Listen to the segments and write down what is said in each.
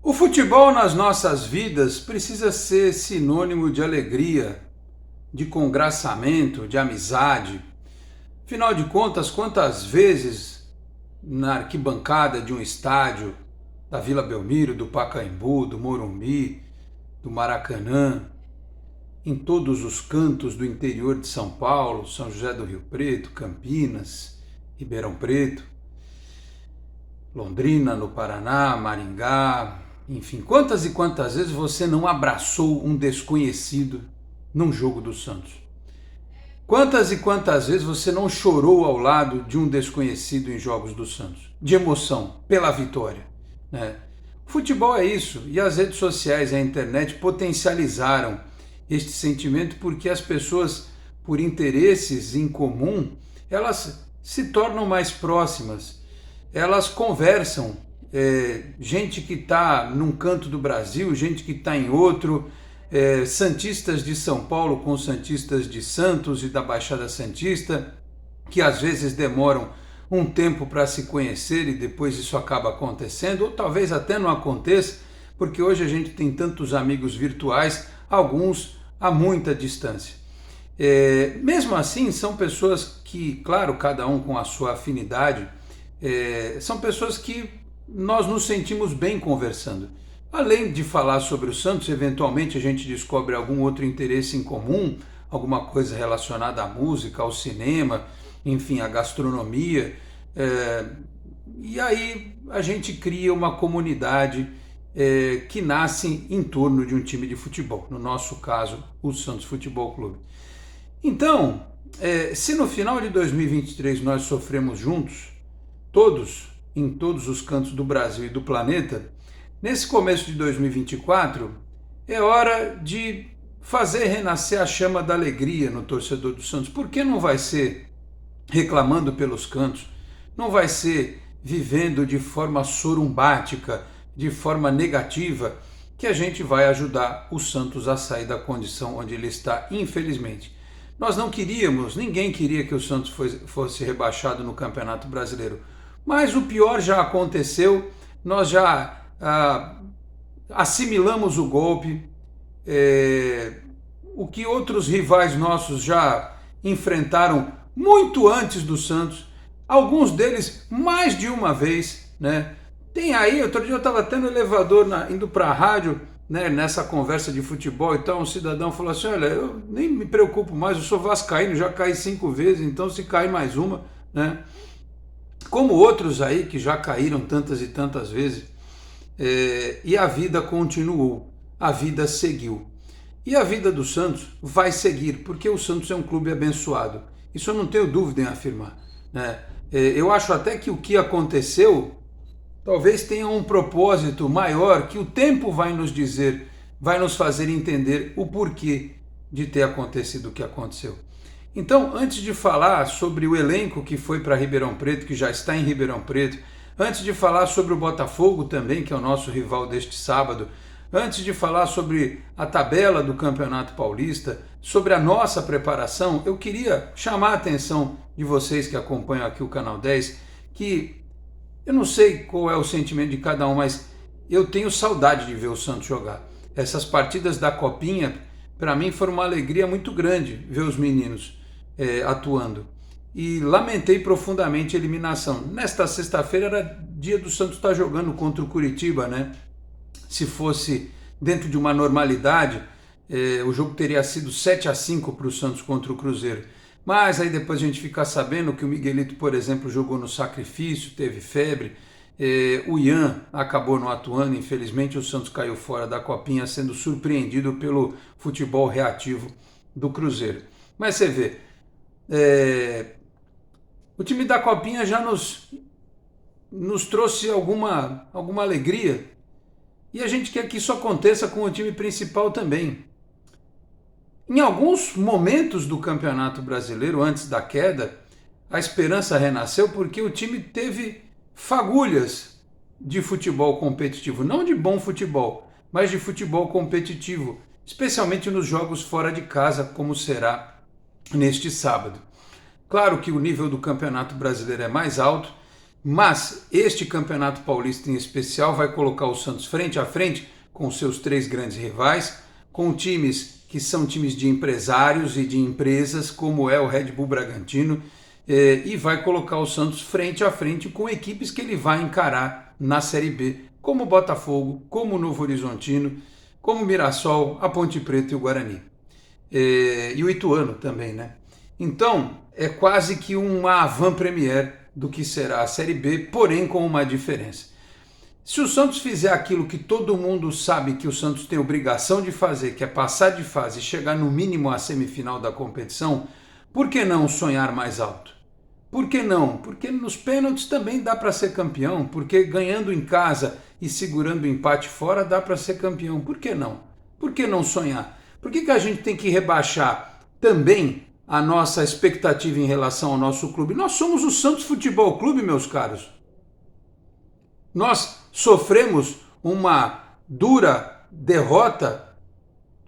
O futebol nas nossas vidas precisa ser sinônimo de alegria, de congraçamento, de amizade. Afinal de contas, quantas vezes na arquibancada de um estádio, da Vila Belmiro, do Pacaembu, do Morumbi, do Maracanã, em todos os cantos do interior de São Paulo, São José do Rio Preto, Campinas, Ribeirão Preto, Londrina, no Paraná, Maringá, enfim, quantas e quantas vezes você não abraçou um desconhecido num jogo do Santos? Quantas e quantas vezes você não chorou ao lado de um desconhecido em jogos do Santos? De emoção, pela vitória, né? O futebol é isso, e as redes sociais e a internet potencializaram este sentimento porque as pessoas, por interesses em comum, elas se tornam mais próximas, elas conversam, gente que está num canto do Brasil, gente que está em outro, santistas de São Paulo com santistas de Santos e da Baixada Santista, que às vezes demoram um tempo para se conhecer e depois isso acaba acontecendo, ou talvez até não aconteça, porque hoje a gente tem tantos amigos virtuais, alguns a muita distância. Mesmo assim, são pessoas que, claro, cada um com a sua afinidade, são pessoas que nós nos sentimos bem conversando. Além de falar sobre o Santos, eventualmente a gente descobre algum outro interesse em comum, alguma coisa relacionada à música, ao cinema, enfim, à gastronomia. E aí a gente cria uma comunidade que nasce em torno de um time de futebol, no nosso caso, o Santos Futebol Clube. Então, se no final de 2023 nós sofremos juntos, todos, em todos os cantos do Brasil e do planeta, nesse começo de 2024 é hora de fazer renascer a chama da alegria no torcedor do Santos. Por que não vai ser reclamando pelos cantos? Não vai ser vivendo de forma sorumbática, de forma negativa, que a gente vai ajudar o Santos a sair da condição onde ele está, infelizmente. Nós não queríamos, ninguém queria que o Santos fosse rebaixado no Campeonato Brasileiro. Mas o pior já aconteceu, nós já assimilamos o golpe, o que outros rivais nossos já enfrentaram muito antes do Santos, alguns deles mais de uma vez, né? Tem aí, outro dia eu estava até no elevador indo para a rádio, né, nessa conversa de futebol e tal, um cidadão falou assim, olha, eu nem me preocupo mais, eu sou vascaíno, já caí 5 vezes, então se cair mais uma, né? Como outros aí que já caíram tantas e tantas vezes, e a vida continuou, a vida seguiu. E a vida do Santos vai seguir, porque o Santos é um clube abençoado. Isso eu não tenho dúvida em afirmar, né? Eu acho até que o que aconteceu talvez tenha um propósito maior que o tempo vai nos dizer, vai nos fazer entender o porquê de ter acontecido o que aconteceu. Então, antes de falar sobre o elenco que foi para Ribeirão Preto, que já está em Ribeirão Preto, antes de falar sobre o Botafogo também, que é o nosso rival deste sábado, antes de falar sobre a tabela do Campeonato Paulista, sobre a nossa preparação, eu queria chamar a atenção de vocês que acompanham aqui o Canal 10, que eu não sei qual é o sentimento de cada um, mas eu tenho saudade de ver o Santos jogar. Essas partidas da Copinha, para mim, foram uma alegria muito grande ver os meninos atuando. E lamentei profundamente a eliminação. Nesta sexta-feira era dia do Santos estar jogando contra o Curitiba, né? Se fosse dentro de uma normalidade, o jogo teria sido 7-5 para o Santos contra o Cruzeiro. Mas aí depois a gente fica sabendo que o Miguelito, por exemplo, jogou no sacrifício, teve febre. O Ian acabou não atuando, infelizmente o Santos caiu fora da Copinha, sendo surpreendido pelo futebol reativo do Cruzeiro. Mas você vê, o time da Copinha já nos trouxe alguma alegria, e a gente quer que isso aconteça com o time principal também. Em alguns momentos do Campeonato Brasileiro, antes da queda, a esperança renasceu porque o time teve fagulhas de futebol competitivo, não de bom futebol, mas de futebol competitivo, especialmente nos jogos fora de casa, como será neste sábado. Claro que o nível do Campeonato Brasileiro é mais alto Mas este Campeonato Paulista em especial vai colocar o Santos frente a frente com seus 3 grandes rivais, com times que são times de empresários e de empresas, como é o Red Bull Bragantino, e vai colocar o Santos frente a frente com equipes que ele vai encarar na Série B, como o Botafogo, como o Novo Horizontino, como o Mirassol, a Ponte Preta e o Guarani. E o Ituano também, né? Então, é quase que uma avant-première do que será a Série B, porém com uma diferença. Se o Santos fizer aquilo que todo mundo sabe que o Santos tem obrigação de fazer, que é passar de fase e chegar no mínimo à semifinal da competição, por que não sonhar mais alto? Por que não? Porque nos pênaltis também dá para ser campeão, porque ganhando em casa e segurando o empate fora dá para ser campeão. Por que não? Por que não sonhar? Por que a gente tem que rebaixar também a nossa expectativa em relação ao nosso clube? Nós somos o Santos Futebol Clube, meus caros. Nós sofremos uma dura derrota,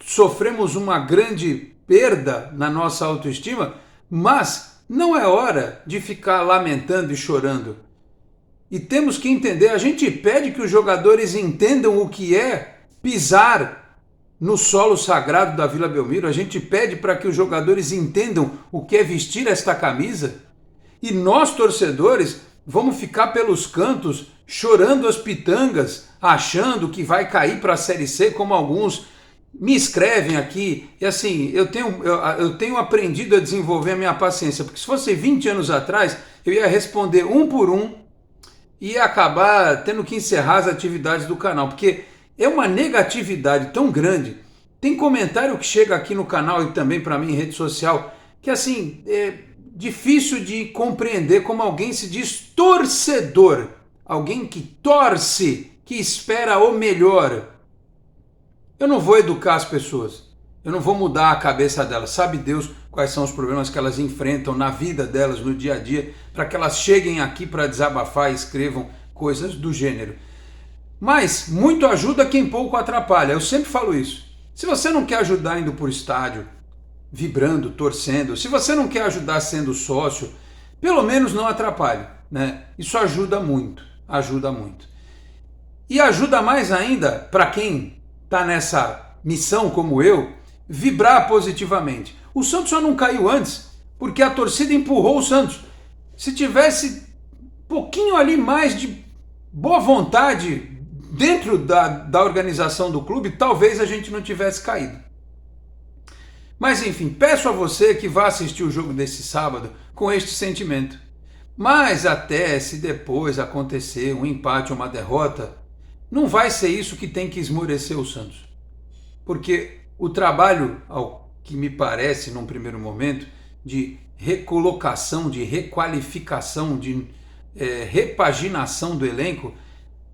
sofremos uma grande perda na nossa autoestima, mas não é hora de ficar lamentando e chorando. E temos que entender, a gente pede que os jogadores entendam o que é pisar no solo sagrado da Vila Belmiro, a gente pede para que os jogadores entendam o que é vestir esta camisa, e nós, torcedores, vamos ficar pelos cantos chorando as pitangas, achando que vai cair para a Série C, como alguns me escrevem aqui. E assim, eu tenho aprendido a desenvolver a minha paciência, porque se fosse 20 anos atrás, eu ia responder um por um e ia acabar tendo que encerrar as atividades do canal, porque é uma negatividade tão grande. Tem comentário que chega aqui no canal e também para mim em rede social, que assim, é difícil de compreender como alguém se diz torcedor, alguém que torce, que espera o melhor. Eu não vou educar as pessoas, eu não vou mudar a cabeça delas, sabe Deus quais são os problemas que elas enfrentam na vida delas, no dia a dia, para que elas cheguem aqui para desabafar e escrevam coisas do gênero. Mas muito ajuda quem pouco atrapalha, eu sempre falo isso. Se você não quer ajudar indo por estádio, vibrando, torcendo, se você não quer ajudar sendo sócio, pelo menos não atrapalhe, né? Isso ajuda muito, ajuda muito. E ajuda mais ainda para quem está nessa missão como eu, vibrar positivamente. O Santos só não caiu antes porque a torcida empurrou o Santos. Se tivesse um pouquinho ali mais de boa vontade dentro da organização do clube, talvez a gente não tivesse caído. Mas enfim, peço a você que vá assistir o jogo desse sábado com este sentimento. Mas até se depois acontecer um empate ou uma derrota, não vai ser isso que tem que esmorecer o Santos. Porque o trabalho, ao que me parece num primeiro momento, de recolocação, de requalificação, de repaginação do elenco,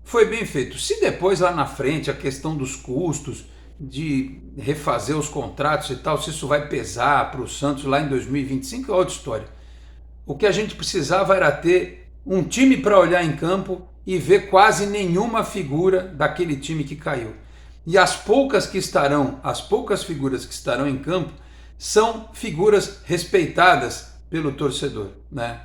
foi bem feito. Se depois lá na frente a questão dos custos, de refazer os contratos e tal, se isso vai pesar para o Santos lá em 2025, é outra história. O que a gente precisava era ter um time para olhar em campo e ver quase nenhuma figura daquele time que caiu. E as poucas figuras que estarão em campo são figuras respeitadas pelo torcedor, né?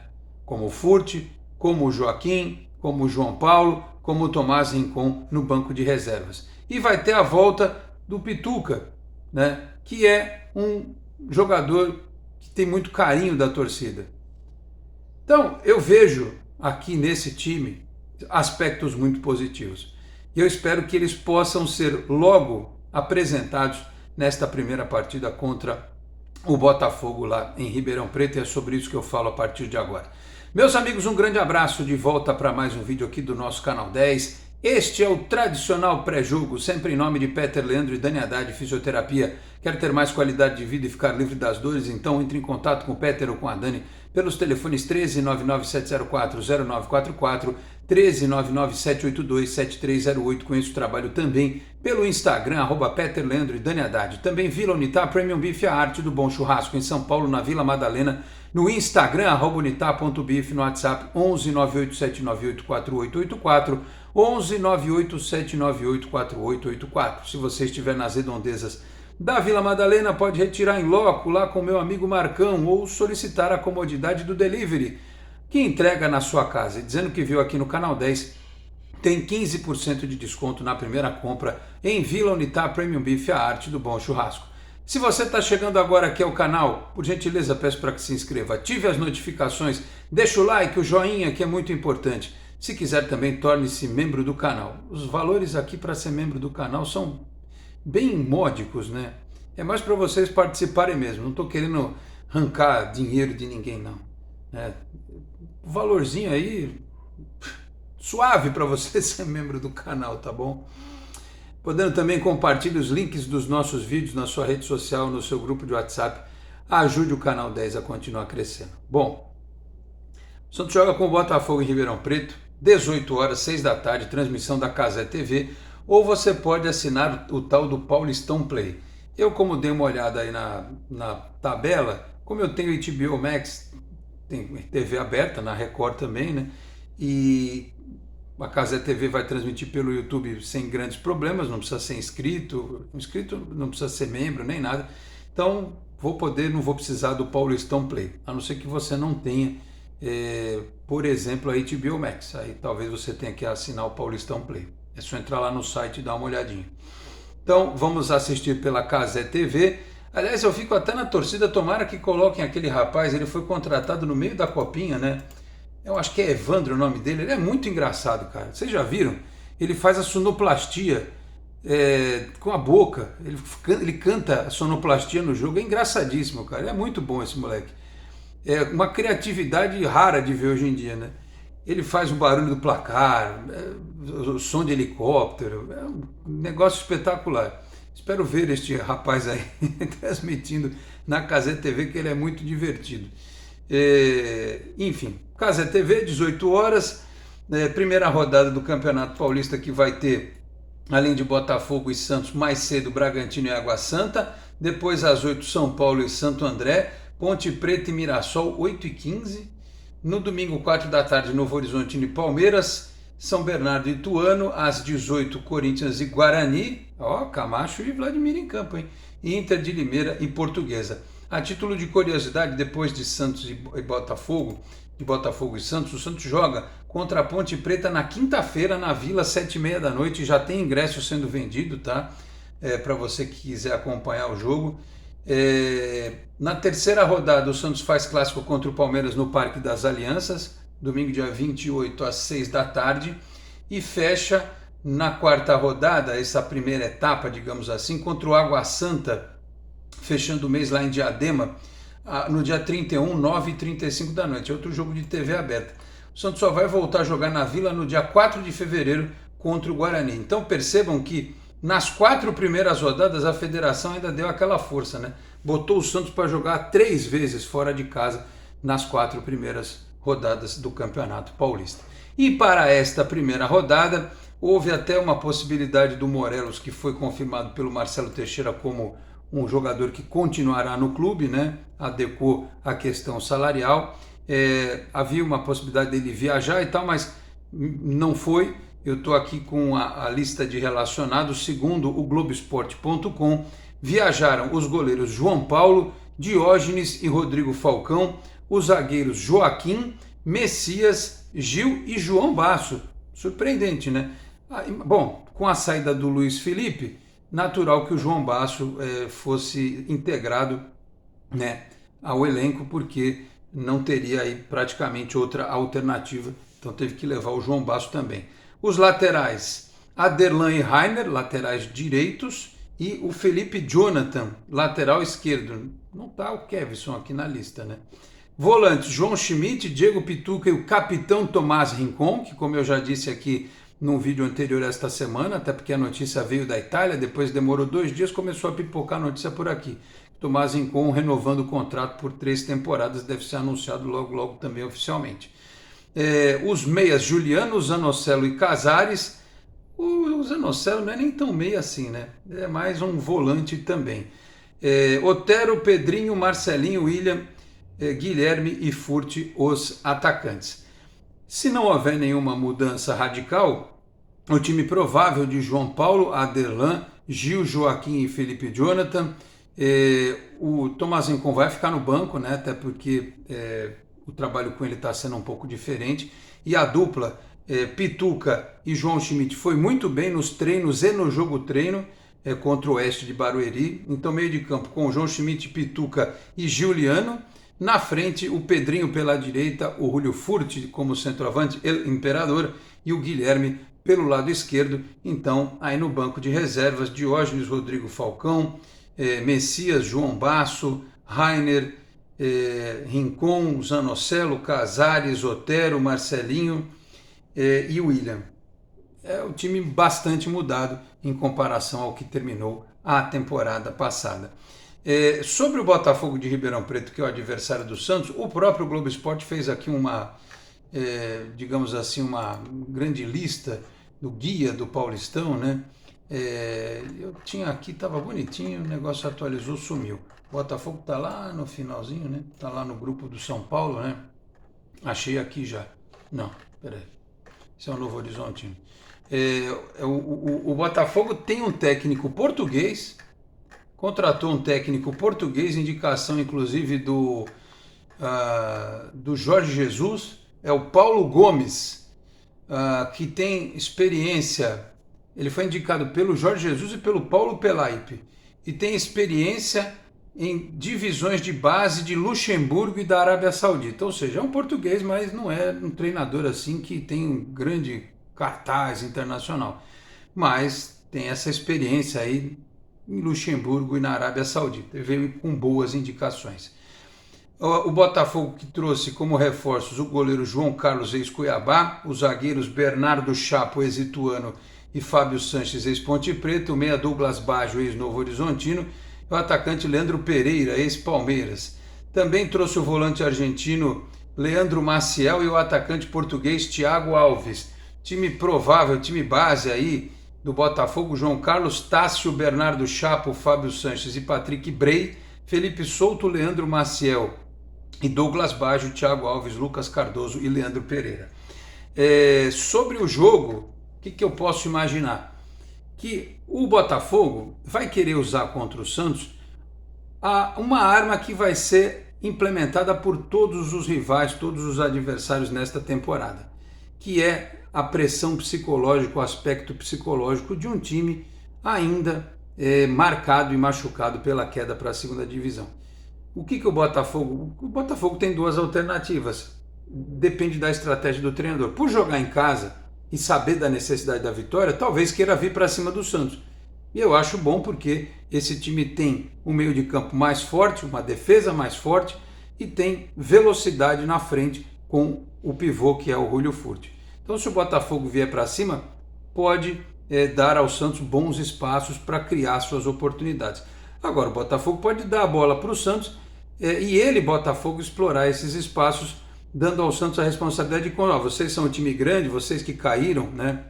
Como o Furt, como o Joaquim, como o João Paulo, como o Tomás Rincon no banco de reservas. E vai ter a volta do Pituca, né? Que é um jogador que tem muito carinho da torcida. Então, eu vejo aqui nesse time aspectos muito positivos. E eu espero que eles possam ser logo apresentados nesta primeira partida contra o Botafogo lá em Ribeirão Preto, e é sobre isso que eu falo a partir de agora. Meus amigos, um grande abraço, de volta para mais um vídeo aqui do nosso Canal 10. Este é o tradicional pré-jogo, sempre em nome de Peter Leandro e Dani Haddad Fisioterapia. Quer ter mais qualidade de vida e ficar livre das dores? Então entre em contato com o Peter ou com a Dani pelos telefones 13997040944, 13997827308. Conheço o trabalho também pelo Instagram, @Peter Leandro e Dani Haddad. Também Vila Unitá, Premium Beef, a arte do bom churrasco em São Paulo, na Vila Madalena, no Instagram, @unitá.beef, no WhatsApp 11 98798 4884, 11 98798 4884. Se você estiver nas redondezas da Vila Madalena, pode retirar em loco lá com meu amigo Marcão ou solicitar a comodidade do delivery, que entrega na sua casa. E dizendo que viu aqui no Canal 10, tem 15% de desconto na primeira compra em Vila Unitar Premium Beef, a arte do bom churrasco. Se você está chegando agora aqui ao canal, por gentileza peço para que se inscreva, ative as notificações, deixa o like, o joinha, que é muito importante. Se quiser também, torne-se membro do canal. Os valores aqui para ser membro do canal são bem módicos, né? É mais para vocês participarem mesmo, não estou querendo arrancar dinheiro de ninguém, não. O valorzinho aí, suave para você ser membro do canal, tá bom? Podendo também compartilhar os links dos nossos vídeos na sua rede social, no seu grupo de WhatsApp. Ajude o Canal 10 a continuar crescendo. Bom, o Santos joga com o Botafogo em Ribeirão Preto, 18 horas, 6 da tarde, transmissão da Cazé TV, ou você pode assinar o tal do Paulistão Play. Eu, como dei uma olhada aí na tabela, como eu tenho HBO Max, tem TV aberta, na Record também, né? E a Cazé TV vai transmitir pelo YouTube sem grandes problemas, não precisa ser inscrito não precisa ser membro, nem nada. Então, não vou precisar do Paulistão Play, a não ser que você não tenha, por exemplo, a HBO Max. Aí talvez você tenha que assinar o Paulistão Play. É só entrar lá no site e dar uma olhadinha. Então, vamos assistir pela Cazé TV. Aliás, eu fico até na torcida, tomara que coloquem aquele rapaz, ele foi contratado no meio da copinha, né? Eu acho que é Evandro o nome dele, ele é muito engraçado, cara. Vocês já viram? Ele faz a sonoplastia com a boca, ele canta a sonoplastia no jogo, é engraçadíssimo, cara. É muito bom esse moleque. É uma criatividade rara de ver hoje em dia, né? Ele faz o barulho do placar, o som de helicóptero, é um negócio espetacular. Espero ver este rapaz aí transmitindo na Cazé TV, que ele é muito divertido. Enfim, Cazé TV, 18 horas, primeira rodada do Campeonato Paulista, que vai ter, além de Botafogo e Santos, mais cedo Bragantino e Água Santa, depois às 8 São Paulo e Santo André, Ponte Preta e Mirassol, 8h15, no domingo 4 da tarde Novo Horizontino e Palmeiras, São Bernardo e Ituano, às 18 Corinthians e Guarani, Camacho e Vladimir em campo, hein? E Inter de Limeira e Portuguesa. A título de curiosidade, depois de Santos e Botafogo, de Botafogo e Santos, o Santos joga contra a Ponte Preta na quinta-feira na Vila, 7h30 da noite, já tem ingresso sendo vendido, tá? Para você que quiser acompanhar o jogo. Na terceira rodada, o Santos faz clássico contra o Palmeiras no Parque das Alianças, domingo dia 28 às 6 da tarde, e fecha na quarta rodada, essa primeira etapa, digamos assim, contra o Água Santa, fechando o mês lá em Diadema, no dia 31, 9h35 da noite. É outro jogo de TV aberta. O Santos só vai voltar a jogar na Vila no dia 4 de fevereiro contra o Guarani. Então percebam que nas 4 primeiras rodadas a federação ainda deu aquela força, né? Botou o Santos para jogar 3 vezes fora de casa nas 4 primeiras rodadas do Campeonato Paulista. E para esta primeira rodada, houve até uma possibilidade do Morelos, que foi confirmado pelo Marcelo Teixeira como um jogador que continuará no clube, né? Adequou a questão salarial. Havia uma possibilidade dele viajar e tal, mas não foi. Eu estou aqui com a lista de relacionados. Segundo o Globoesporte.com, viajaram os goleiros João Paulo, Diógenes e Rodrigo Falcão, os zagueiros Joaquim, Messias, Gil e João Basso. Surpreendente, né? Bom, com a saída do Luiz Felipe, natural que o João Basso fosse integrado, né, ao elenco, porque não teria aí praticamente outra alternativa, então teve que levar o João Basso também. Os laterais, Aderlan e Rainer, laterais direitos, e o Felipe Jonathan, lateral esquerdo. Não está o Kevson aqui na lista, né? Volantes, João Schmidt, Diego Pituca e o capitão Tomás Rincon, que, como eu já disse aqui num vídeo anterior esta semana, até porque a notícia veio da Itália, depois demorou 2 dias, começou a pipocar a notícia por aqui. Tomás Rincon renovando o contrato por 3 temporadas, deve ser anunciado logo também oficialmente. Os meias, Juliano, Zanocelo e Casares. O Zanocelo não é nem tão meia assim, né? É mais um volante também. Otero, Pedrinho, Marcelinho, William, Guilherme e Furti, os atacantes. Se não houver nenhuma mudança radical, o time provável de João Paulo, Aderlan, Gil, Joaquim e Felipe Jonathan. O Tomás Rincon vai ficar no banco, né? Até porque o trabalho com ele está sendo um pouco diferente. E a dupla Pituca e João Schmidt foi muito bem nos treinos e no jogo treino contra o Oeste de Barueri. Então, meio de campo com João Schmidt, Pituca e Giuliano. Na frente, o Pedrinho pela direita, o Julio Furti como centroavante, El Imperador, e o Guilherme pelo lado esquerdo. Então, aí no banco de reservas, Diógenes Rodrigo Falcão, Messias, João Basso, Rainer, Rincon, Zanocelo, Casares, Otero, Marcelinho e William. É um time bastante mudado em comparação ao que terminou a temporada passada. Sobre o Botafogo de Ribeirão Preto, que é o adversário do Santos, o próprio Globo Esporte fez aqui uma, digamos assim, uma grande lista do guia do Paulistão, né? Eu tinha aqui, estava bonitinho, o negócio atualizou, sumiu. O Botafogo está lá no finalzinho, né? Está lá no grupo do São Paulo, né? Achei aqui já. Não, peraí. Esse é o Novo Horizontino. O Botafogo tem um técnico português, contratou um técnico português, indicação inclusive do Jorge Jesus, é o Paulo Gomes, que tem experiência, ele foi indicado pelo Jorge Jesus e pelo Paulo Pelaipe, e tem experiência em divisões de base de Luxemburgo e da Arábia Saudita, ou seja, é um português, mas não é um treinador assim que tem um grande cartaz internacional, mas tem essa experiência aí em Luxemburgo e na Arábia Saudita, veio com boas indicações. O Botafogo que trouxe como reforços o goleiro João Carlos ex-Cuiabá, os zagueiros Bernardo Chapo ex-Ituano e Fábio Sanches ex-Ponte Preta, o meia Douglas Baggio ex-Novo Horizontino, o atacante Leandro Pereira, ex-Palmeiras. Também trouxe o volante argentino Leandro Maciel e o atacante português Thiago Alves. Time provável, time base aí do Botafogo, João Carlos, Tássio, Bernardo Chapo, Fábio Sanches e Patrick Bray, Felipe Souto, Leandro Maciel e Douglas Baggio, Thiago Alves, Lucas Cardoso e Leandro Pereira. Sobre o jogo, o que eu posso imaginar? Que o Botafogo vai querer usar contra o Santos uma arma que vai ser implementada por todos os rivais, todos os adversários nesta temporada, que é a pressão psicológica, o aspecto psicológico de um time ainda marcado e machucado pela queda para a segunda divisão. O que o Botafogo... O Botafogo tem duas alternativas, depende da estratégia do treinador. Por jogar em casa e saber da necessidade da vitória, talvez queira vir para cima do Santos. E eu acho bom porque esse time tem um meio de campo mais forte, uma defesa mais forte e tem velocidade na frente com o pivô que é o Julio Furti. Então, se o Botafogo vier para cima, pode dar ao Santos bons espaços para criar suas oportunidades. Agora, o Botafogo pode dar a bola para o Santos e ele, Botafogo, explorar esses espaços, dando ao Santos a responsabilidade de vocês são um time grande, vocês que caíram, né?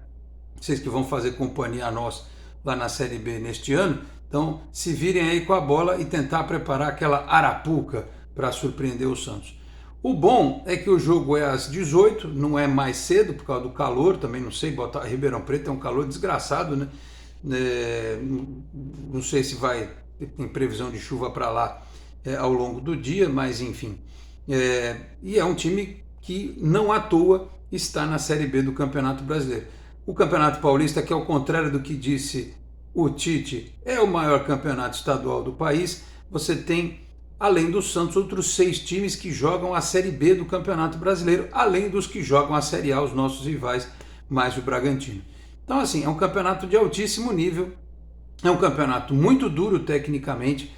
Vocês que vão fazer companhia a nós lá na Série B neste ano, então se virem aí com a bola e tentar preparar aquela arapuca para surpreender o Santos. O bom é que o jogo é às 18, não é mais cedo por causa do calor, também não sei, Ribeirão Preto é um calor desgraçado, né? Não sei se tem previsão de chuva para lá ao longo do dia, mas enfim. E é um time que não à toa está na Série B do Campeonato Brasileiro. O Campeonato Paulista, que ao contrário do que disse o Tite, é o maior campeonato estadual do país, você tem, além do Santos, outros 6 times que jogam a Série B do Campeonato Brasileiro, além dos que jogam a Série A, os nossos rivais, mais o Bragantino. Então, assim, é um campeonato de altíssimo nível, é um campeonato muito duro tecnicamente,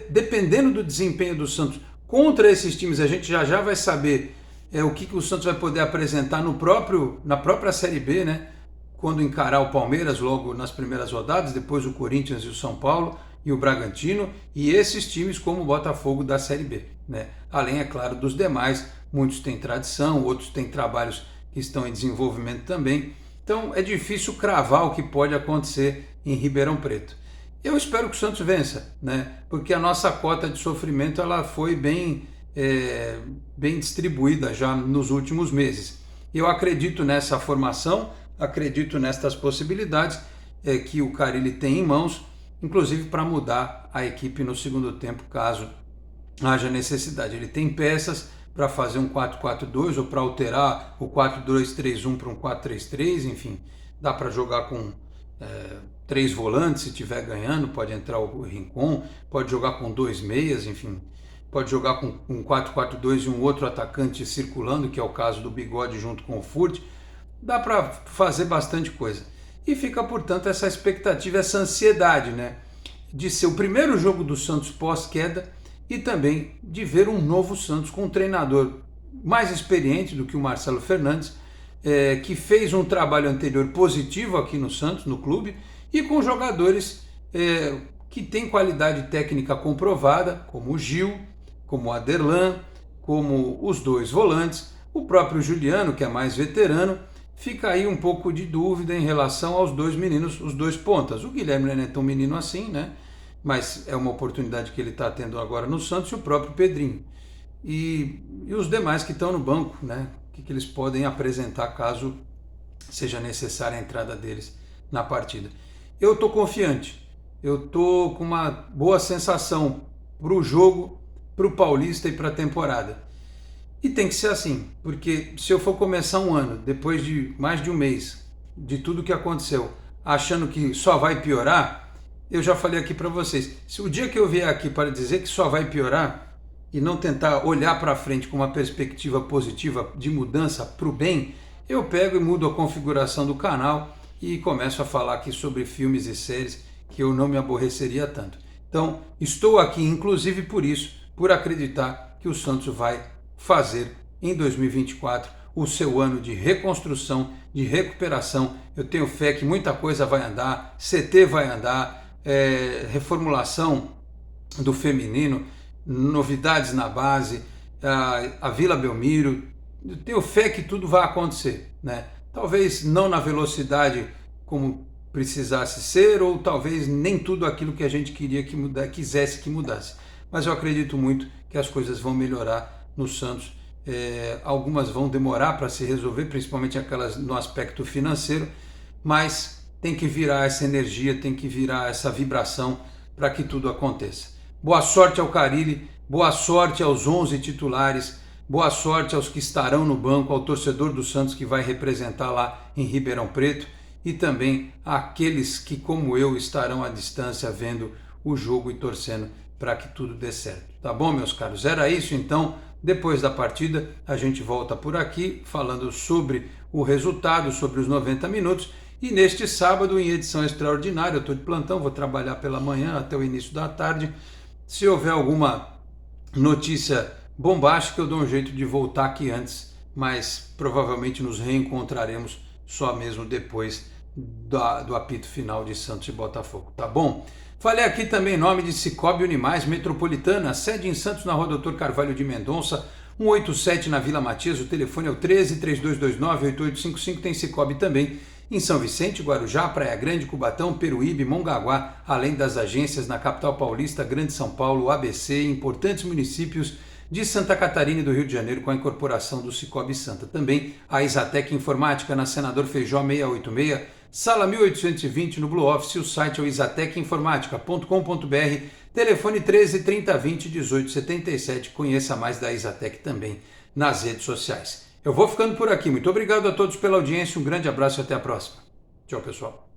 dependendo do desempenho do Santos contra esses times, a gente já vai saber o que o Santos vai poder apresentar na própria Série B, né? Quando encarar o Palmeiras logo nas primeiras rodadas, depois o Corinthians e o São Paulo e o Bragantino, e esses times como o Botafogo da Série B, né? Além, é claro, dos demais, muitos têm tradição, outros têm trabalhos que estão em desenvolvimento também, então é difícil cravar o que pode acontecer em Ribeirão Preto. Eu espero que o Santos vença, né? Porque a nossa cota de sofrimento ela foi bem distribuída já nos últimos meses. Eu acredito nessa formação, acredito nestas possibilidades que o Carille tem em mãos, inclusive para mudar a equipe no segundo tempo, caso haja necessidade. Ele tem peças para fazer um 4-4-2 ou para alterar o 4-2-3-1 para um 4-3-3, enfim, dá para jogar com 3 volantes se estiver ganhando, pode entrar o Rincon, pode jogar com 2 meias, enfim, pode jogar com um 4-4-2 e um outro atacante circulando, que é o caso do Bigode junto com o Furt, dá para fazer bastante coisa. E fica, portanto, essa expectativa, essa ansiedade, né, de ser o primeiro jogo do Santos pós-queda e também de ver um novo Santos com um treinador mais experiente do que o Marcelo Fernandes, que fez um trabalho anterior positivo aqui no Santos, no clube, e com jogadores que têm qualidade técnica comprovada, como o Gil, como o Aderlan, como os 2 volantes, o próprio Juliano, que é mais veterano. Fica aí um pouco de dúvida em relação aos 2 meninos, os 2 pontas. O Guilherme não é tão menino assim, né? Mas é uma oportunidade que ele está tendo agora no Santos, e o próprio Pedrinho. E os demais que estão no banco, né? O que eles podem apresentar caso seja necessária a entrada deles na partida. Eu estou confiante, eu estou com uma boa sensação para o jogo, para o Paulista e para a temporada. E tem que ser assim, porque se eu for começar um ano, depois de mais de um mês, de tudo que aconteceu, achando que só vai piorar, eu já falei aqui para vocês, se o dia que eu vier aqui para dizer que só vai piorar e não tentar olhar para frente com uma perspectiva positiva de mudança para o bem, eu pego e mudo a configuração do canal e começo a falar aqui sobre filmes e séries que eu não me aborreceria tanto. Então, estou aqui inclusive por isso, por acreditar que o Santos vai fazer em 2024 o seu ano de reconstrução, de recuperação. Eu tenho fé que muita coisa vai andar, CT vai andar, reformulação do feminino, novidades na base, a Vila Belmiro. Eu tenho fé que tudo vai acontecer, né? Talvez não na velocidade como precisasse ser, ou talvez nem tudo aquilo que a gente queria que quisesse que mudasse. Mas eu acredito muito que as coisas vão melhorar no Santos. Algumas vão demorar para se resolver, principalmente aquelas no aspecto financeiro, mas tem que virar essa energia, tem que virar essa vibração para que tudo aconteça. Boa sorte ao Carille, boa sorte aos 11 titulares, boa sorte aos que estarão no banco, ao torcedor do Santos que vai representar lá em Ribeirão Preto e também àqueles que, como eu, estarão à distância vendo o jogo e torcendo para que tudo dê certo. Tá bom, meus caros? Era isso então. Depois da partida, a gente volta por aqui falando sobre o resultado, sobre os 90 minutos. E neste sábado, em edição extraordinária, eu estou de plantão, vou trabalhar pela manhã até o início da tarde. Se houver alguma notícia bombástica, eu dou um jeito de voltar aqui antes, mas provavelmente nos reencontraremos só mesmo depois do apito final de Santos e Botafogo, tá bom? Falei aqui também em nome de Cicobi Unimais Metropolitana, sede em Santos na Rua Doutor Carvalho de Mendonça, 187 na Vila Matias, o telefone é o 13-3229-8855, tem Cicobi também em São Vicente, Guarujá, Praia Grande, Cubatão, Peruíbe, Mongaguá, além das agências na capital paulista, Grande São Paulo, ABC e importantes municípios de Santa Catarina e do Rio de Janeiro com a incorporação do Cicobi Santa. Também a Exatec Informática na Senador Feijó 686, sala 1820 no Blue Office, o site é o exatecinformatica.com.br, telefone 13 30 20 18 77, conheça mais da Exatec também nas redes sociais. Eu vou ficando por aqui, muito obrigado a todos pela audiência, um grande abraço e até a próxima. Tchau, pessoal.